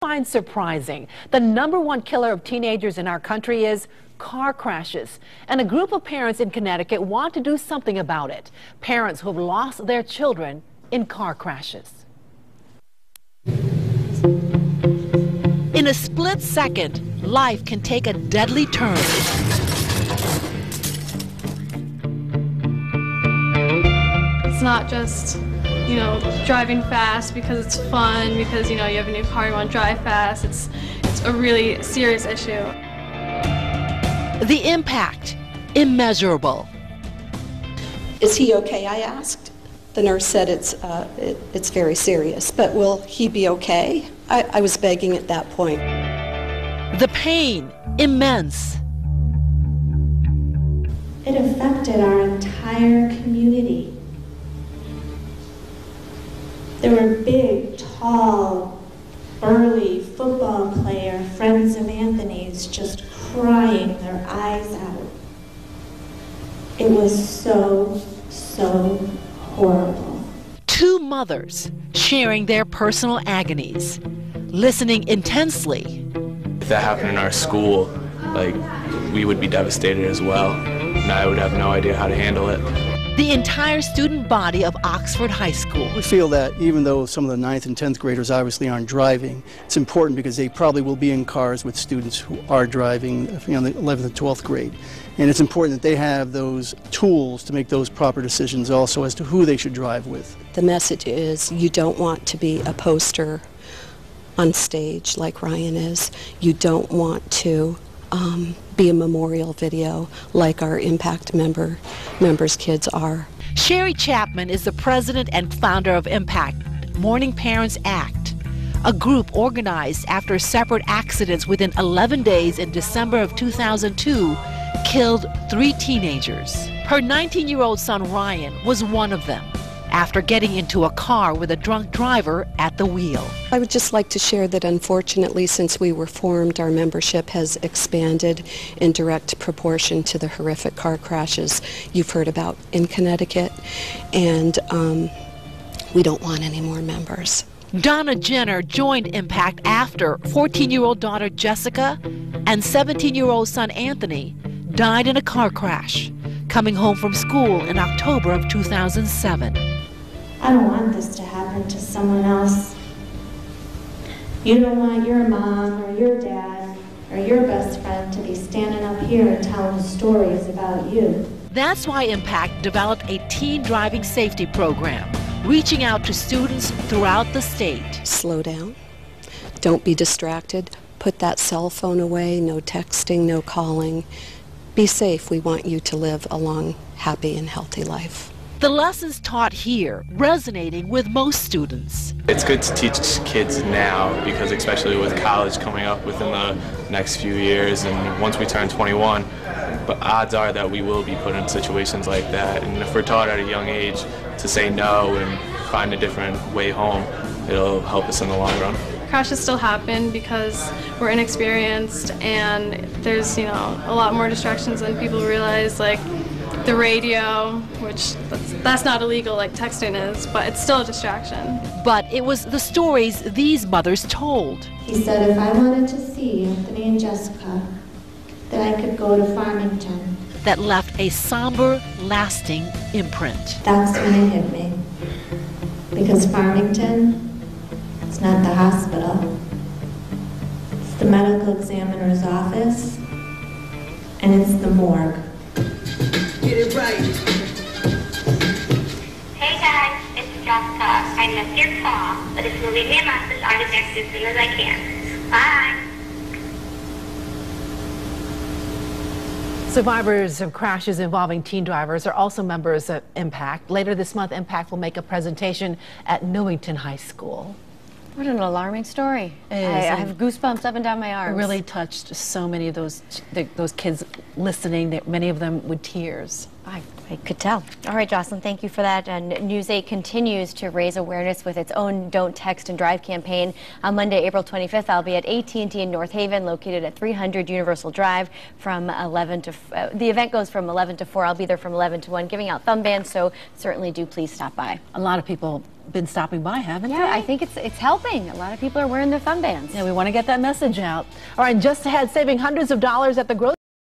Find surprising. The #1 killer of teenagers in our country is car crashes. And a group of parents in Connecticut want to do something about it. Parents who have lost their children in car crashes. In a split second, life can take a deadly turn. It's not just, driving fast because it's fun, because, you have a new car, you want to drive fast. It's a really serious issue. The impact, immeasurable. Is he okay, I asked. The nurse said it's very serious, but will he be okay? I was begging at that point. The pain, immense. It affected our entire community. There were big, tall, burly football player friends of Anthony's just crying their eyes out. It was so horrible. Two mothers sharing their personal agonies, listening intensely. If that happened in our school, we would be devastated as well, and I would have no idea how to handle it. The entire student body of Oxford High School. We feel that even though some of the 9th and 10th graders obviously aren't driving, it's important because they probably will be in cars with students who are driving, the 11th and 12th grade. And it's important that they have those tools to make those proper decisions also as to who they should drive with. The message is you don't want to be a poster on stage like Ryan is. You don't want to be a memorial video like our Impact members' kids are. Sherry Chapman is the president and founder of Impact, Morning Parents Act, a group organized after separate accidents within 11 days in December of 2002 killed 3 teenagers. Her 19-year-old son Ryan was one of them, after getting into a car with a drunk driver at the wheel. I would just like to share that unfortunately, since we were formed, our membership has expanded in direct proportion to the horrific car crashes you've heard about in Connecticut, and we don't want any more members. Donna Jenner joined Impact after 14-year-old daughter Jessica and 17-year-old son Anthony died in a car crash, coming home from school in October of 2007. I don't want this to happen to someone else. You don't want your mom or your dad or your best friend to be standing up here and telling stories about you. That's why Impact developed a teen driving safety program, reaching out to students throughout the state. Slow down. Don't be distracted. Put that cell phone away. No texting, no calling. Be safe. We want you to live a long, happy, and healthy life. The lessons taught here resonating with most students. It's good to teach kids now because especially with college coming up within the next few years and once we turn 21, but odds are that we will be put in situations like that. And if we're taught at a young age to say no and find a different way home, it'll help us in the long run. Crashes still happen because we're inexperienced and there's, a lot more distractions than people realize, like the radio, which that's not illegal like texting is, but it's still a distraction. But it was the stories these mothers told. He said if I wanted to see Anthony and Jessica, that I could go to Farmington. That left a somber, lasting imprint. That's when it hit me. Because Farmington, it's not the hospital. It's the medical examiner's office, and it's the morgue. Get it right. Hey guys, it's Jessica. I missed your call, but if you leave me a message, I'll get back to you as soon as I can. Bye. Survivors of crashes involving teen drivers are also members of Impact. Later this month, Impact will make a presentation at Newington High School. What an alarming story. I have goosebumps up and down my arms. It really touched so many of those kids listening, many of them with tears. I could tell. All right, Jocelyn, thank you for that. And News 8 continues to raise awareness with its own Don't Text and Drive campaign. On Monday, April 25th, I'll be at AT&T in North Haven, located at 300 Universal Drive from 11 to... the event goes from 11 to 4. I'll be there from 11 to 1, giving out thumb bands, so certainly do please stop by. A lot of people been stopping by, haven't they? Yeah, I think it's helping. A lot of people are wearing their thumb bands. Yeah, we want to get that message out. All right, just ahead, saving hundreds of dollars at the grocery